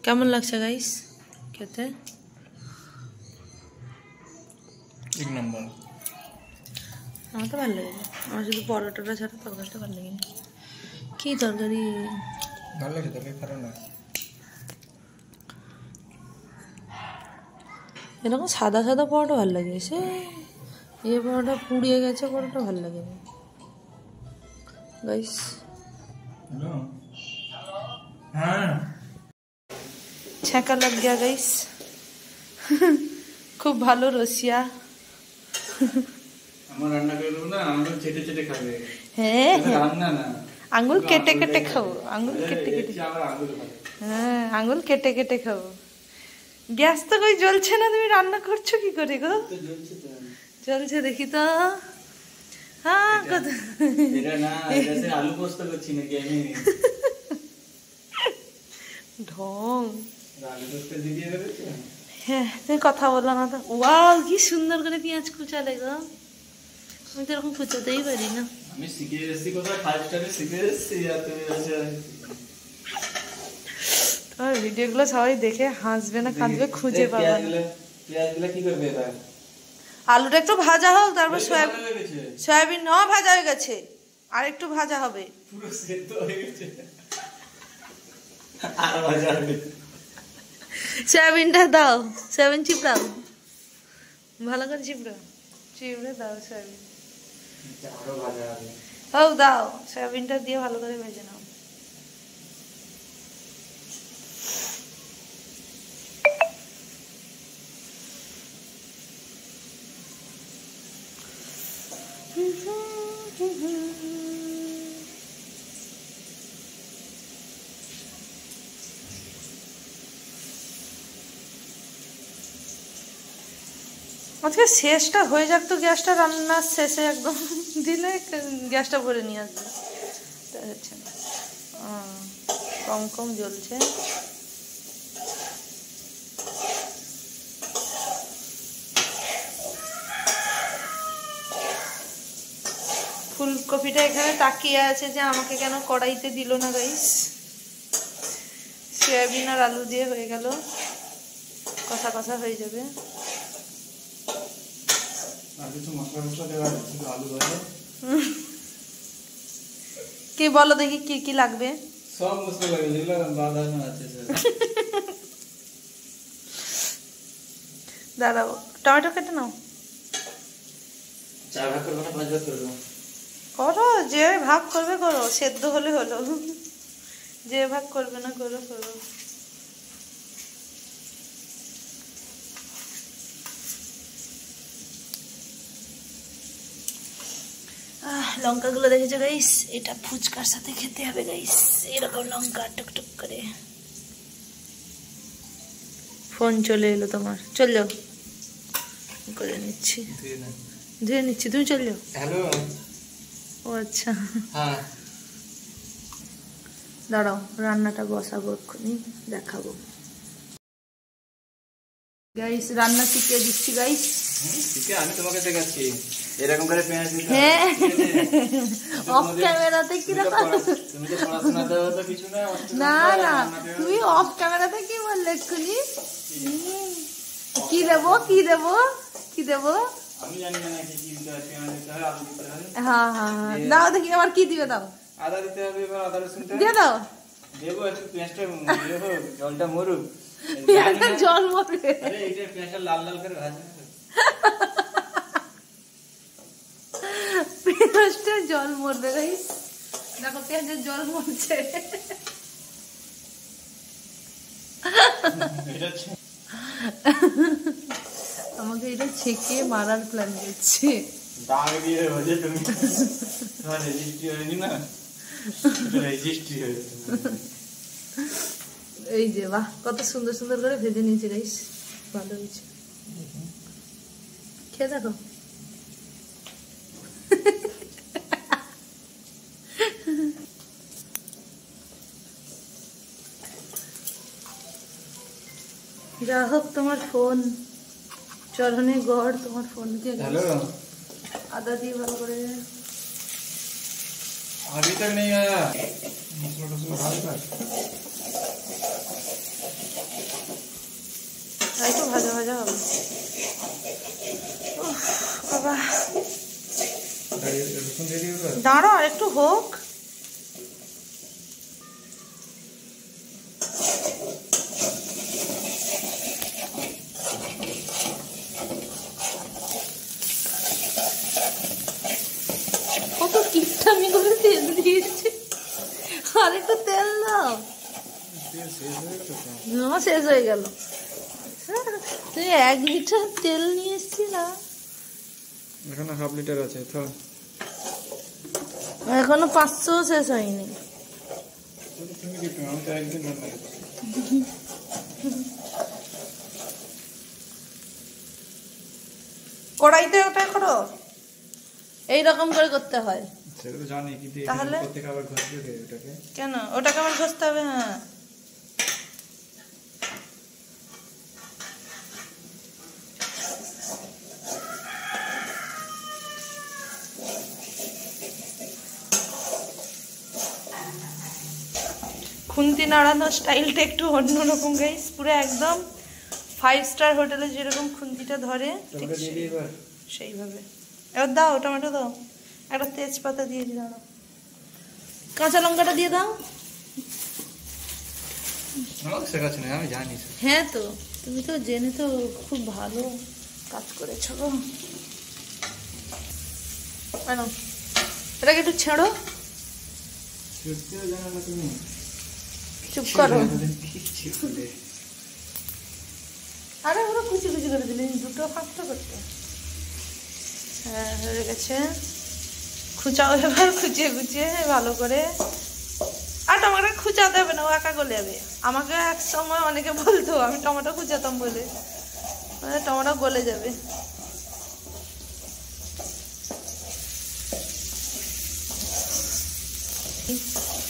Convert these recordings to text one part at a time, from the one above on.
কেমন লাগছে গাইস খেতে? এক নম্বর। আমার তো ভালো লেগেছে, আমার শুধু পরোটাটা ছাড়া তরকারিটা ভালো লাগেনি। কি তরকারি? ভালো লাগে, তরকারি খারাপ না। এরকম সাদা সাদা পরোটা ভালো লাগে, সে এই পরোটা পুড়িয়ে গেছে, পরোটা ভালো লাগে গাইস। হ্যালো, হ্যাঁ ছ্যাঁকা লাগ গিয়া গাইস। খুব ভালো রসিয়া। আমার রান্না করে দেবো না, আঙুল চেটে চেটে খাবে। হ্যাঁ রান্না না, আঙুল কেটে কেটে খাবো, আঙুল কেটে কেটে। হ্যাঁ আঙুল কেটে কেটে খাবো। গ্যাস তো কই জ্বলছে না, তুমি রান্না করছো কি করে গো? জ্বলছে দেখি তো। হ্যাঁ আলু পোস্ত করছি নাকি আমি? ঢং। আলু পোস্ত দিয়ে দেবে। হ্যাঁ তুমি কথা বলো না তো। ওয়াও কি সুন্দর করে পেঁয়াজ কুচালে গো, আমি তো এরকম কুচাতেই পারি না। আমি শিখে এসেছি কোথায়, 5 স্টারে শিখে এসেছি। আর তুমি তোমার ভিডিওগুলো সবাই দেখে হাসবে না কাঁদবে, খুঁজে পাবে না। পেঁয়াজগুলো কি করবে এবার? আলুটা একটু ভাজা হোক, তারপর সয়াবিন ভাজা হয়ে গেছে, আর একটু ভাজা হবে। পুরো সেদ্ধ হয়ে গেছে, আর ভাজা হবে। সয়াবিনটা দাও, সয়াবিন চিপড়াও, ভালো করে চিপড়াও, চিপড়ে দাও সয়াবিন। আরো ভাজা হবে। হোক দাও, সয়াবিনটা দিয়ে ভালো করে ভেজে নাও। আজকে শেষটা হয়ে যাক তো, গ্যাসটা রান্নার শেষে একদম দিলে গ্যাসটা ভরে নিয়ে আসবে। হচ্ছে না, কম কম জ্বলছে। ফুলকপিটা এখানে তাকিয়ে আছে যে আমাকে কেন কড়াইতে দিল না গাইস। সয়াবিন আর আলু দিয়ে হয়ে গেল, কষা কষা হয়ে যাবে। কি বলো দেখি কি কি লাগবে? সব মশলা লাগে, যেগুলো বাদানো আছে। দাঁড়াও, টমেটো কেটে নাও। 4 ভাগ করবো না 5 ভাগ করবো? করো, যে ভাগ করবে করো, সেদ্ধ হলে হলো, যে ভাগ করবে না করো করো। লঙ্কাগুলো দেখেছো গাইস? এটা ফুচকার সাথে খেতে হবে গাইস, এরকম লঙ্কা টুকটুক করে। ফোন চলে এলো তোমার, চল যাও, করে নিচ্ছি, ধুয়ে নিচ্ছি, তুমি চল যাও। হ্যালো, ও আচ্ছা, হ্যাঁ দাঁড়াও রান্নাটা বসাবো, এক্ষুনি দেখাবো গাইস। রান্না শিখিয়ে দিচ্ছি গাইস। ঠিক আছে, আমি তোমাকে দেখাচ্ছি এরকম করে পেঁয়াজ দিতে। হ্যাঁ অফ ক্যামেরাতে কি রকম? তুমি তো পড়াশোনা দাও তো কিছু না। না না, তুমি অফ ক্যামেরাতে কি বললে এক্ষুনি? কি দেবো কি দেবো কি দেবো? আমি জানি না কি কি দিতে হয়, পেঁয়াজ দিতে হয়, আলু দিতে হয়। হ্যাঁ হ্যাঁ দাও দেখি, আবার কি দিবে দাও? আদা দিতে হবে, এবার আদা রসুনটা দিয়ে দাও। দেবো, একটু পেঁয়াজটা দেবো, জলটা মরুক। পেঁয়াজটা জল মরবে। আরে এইটা পেঁয়াজটা লাল লাল করে ভাজা। পেঁয়াজটা জল মরবে গাইস, দেখো পেঁয়াজের জল মরছে। আমাকে এটা ছেঁকে মারার প্ল্যান করছে। দাগ দিয়ে ভাজে তুমি, তোমার রেজিস্ট্রি হয়নি না, রেজিস্ট্রি হয়েছে। এই যে বাহ, কত সুন্দর সুন্দর করে ভেজে নিয়েছে গাইস, ভালো হয়েছে, খেয়ে দেখো। যা হোক তোমার ফোন চরণে গড়, তোমার ফোনকে হ্যালো আদা দিয়ে ভালো করে अभी तक नहीं आया मसाला टसला भाज कर তাই তো ভাজা ভাজা হবে বাবা रसुन दे दिए দাঁড়াও আর একটু হোক কত কিপটামি করে তেল দিয়েছে আর একটু তেল দাও না শেষ হয়ে গেল তুই 1 লিটার তেল নিয়ে এসেছিস না এখনো হাফ লিটার আছে তো এখনো 500 শেষ হয়নি তুমি কি আমি তো একদিন রান্না করব কড়াইতে ওটা করো এই রকম করে করতে হয় সেটা তো জানি কিন্তু তাহলে করতে আবার ঘষতে হবে ওটাকে কেন ওটাকে আবার ঘষতে হবে হ্যাঁ খুন্তি নাড়ানোর স্টাইলটা একটু অন্যরকম গাইস পুরো একদম 5 স্টার হোটেলে যেরকম খুন্তিটা ধরে ঠিক সেইভাবে এবার দাও টমেটো দাও একটা তেজপাতা দিয়ে দাও কাঁচা লঙ্কাটা দিয়ে দাও আমাকে শেখাচ্ছ না আমি জানি হ্যাঁ তো তুমি তো জেনে তো খুব ভালো কাজ করেছো গো আনো এটাকে একটু ছেড়ো সত্যিও জানো না তুমি চুপ করো আরে ওরা কুচি কুচি করে দিলেন দুটো ফাঁকটা করতে হ্যাঁ হয়ে গেছে খুচাও এবার খুচিয়ে খুচিয়ে ভালো করে আর টমেটো খুচাতে হবে না ও একা গলে যাবে আমাকে এক সময় অনেকে বলতো আমি টমেটো খুচাতাম বলে মানে টমেটো গলে যাবে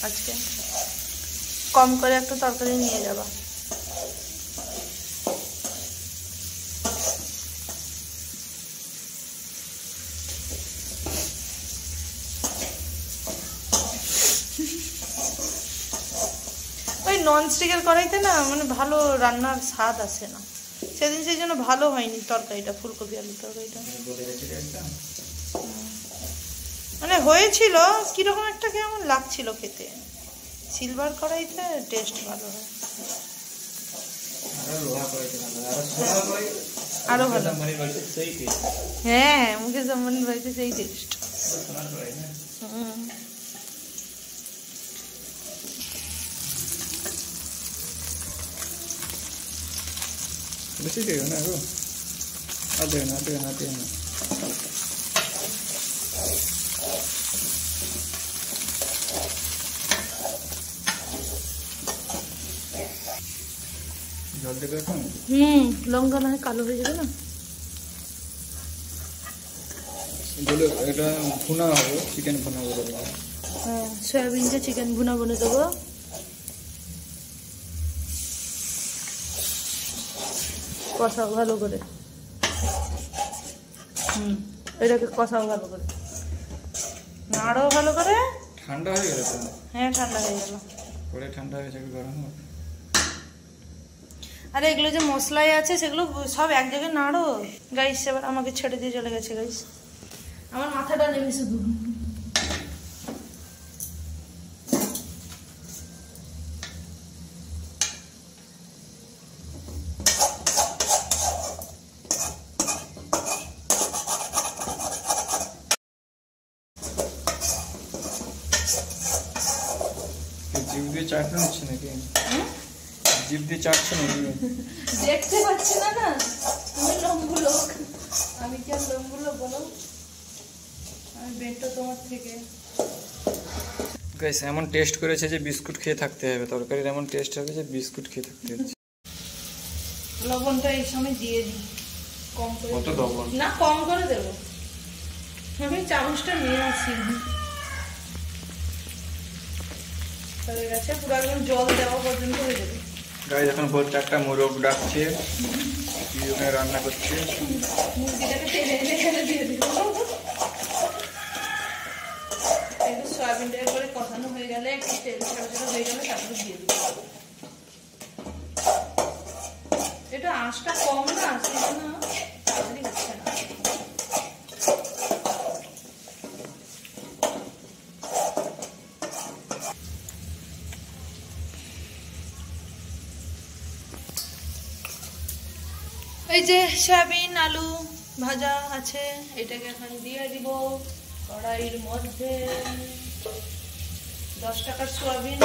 আজকে কম করে একটা তরকারি নিয়ে যাবা ওই ননস্টিকের কড়াইতে না মানে ভালো রান্নার স্বাদ আসে না সেদিন সেই জন্য ভালো হয়নি তরকারিটা ফুলকপি আলু তরকারিটা মানে হয়েছিল কিরকম একটা কেমন লাগছিল খেতে সিলভার কড়াইতে টেস্ট ভালো হয় আরো ভালো হ্যাঁ মুকেশ আম্বানির বাড়িতে সেই টেস্ট বেশি দেবে না গো আর দেবে না দেবে না দেবে না জল দেবে এখন লঙ্কা না কালো হয়ে যাবে না বলে এটা ভুনা হবে চিকেন ভুনা বলে হ্যাঁ সয়াবিনটা চিকেন ভুনা বলে দেবো কষাও ভালো করে এটাকে কষাও ভালো করে নাড়াও ভালো করে ঠান্ডা হয়ে গেল তো হ্যাঁ ঠান্ডা হয়ে গেল পরে ঠান্ডা হয়ে যাবে গরম হবে আরে এগুলো যে মশলাই আছে সেগুলো সব এক জায়গায় নাড়ো গাইস এবার আমাকে ছেড়ে দিয়ে চলে গেছে গাইস আমার মাথাটা নেমে শুধু জিভ দিয়ে চাটতে হচ্ছে নাকি জিভ দিয়ে চাটছে নাকি দেখতে পাচ্ছি না না তুমি লম্বু লোক আমি কি আর লম্বু লোক বলো আমি বেটো তোমার থেকে গাইস এমন টেস্ট করেছে যে বিস্কুট খেয়ে থাকতে হবে তরকারির এমন টেস্ট হবে যে বিস্কুট খেয়ে থাকতে হবে লবণটা এই সময় দিয়ে দিই কম করে কত লবণ না কম করে দেবো আমি চামচটা নিয়ে আসি হয়ে গেছে পুরো একদম জল দেওয়া পর্যন্ত হয়ে যাবে গাইস এখন ভোর 4টা মোরগ ডাকছে কি ওখানে রান্না করছে মুরগিটাকে টেনে এনে এখানে দিয়ে দিব একটু সয়াবিনটা করে কষানো হয়ে গেলে একটু তেল ছাড়া ছাড়া হয়ে গেলে তারপরে দিয়ে দিই। এটা আঁচটা কম না, সেই জন্য তাড়াতাড়ি হচ্ছে না। এই যে সয়াবিন আলু ভাজা আছে, এটাকে এখন দিয়ে দিব কড়াইয়ের মধ্যে। 10 টাকার সয়াবিন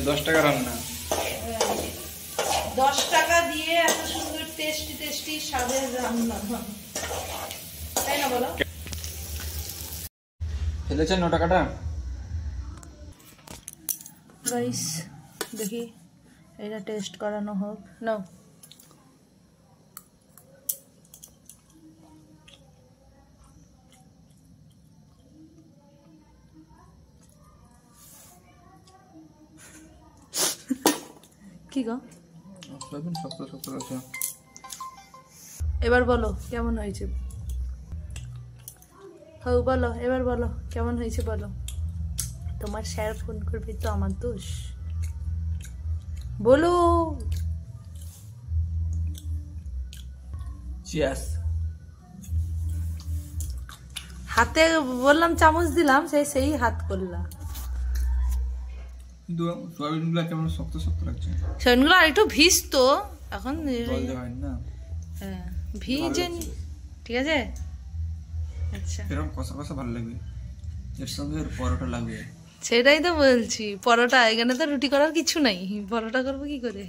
10 টাকা রান্না, 10 টাকা দিয়ে এত সুন্দর টেস্টি টেস্টি স্বাদের রান্না, তাই না বলো? ফেলেছেন 9 টাকাটা। গাইস দেখি এটা টেস্ট করানো হোক। নাও কি গো, এবার বলো কেমন হয়েছে? হ্যাঁ বলো, এবার বলো কেমন হয়েছে বলো। তোমার স্যার ফোন করবি তো আমার দোষ? বলো। চিয়াস। হাতে বললাম চামচ দিলাম, সেই হাত করলা। কিন্তু সয়াবিনগুলো কেমন শক্ত শক্ত লাগছে। সয়াবিনগুলো আর একটু ভিজতো এখন। জল দেওয়া হয় না। হ্যাঁ ভিজে নি, ঠিক আছে। আচ্ছা এরকম কষা কষা ভালো লাগবে, এর সঙ্গে পরোটা লাগবে। সেটাই তো বলছি, পরোটা। এখানে তো রুটি করার কিছু নাই, পরোটা করবো কি করে?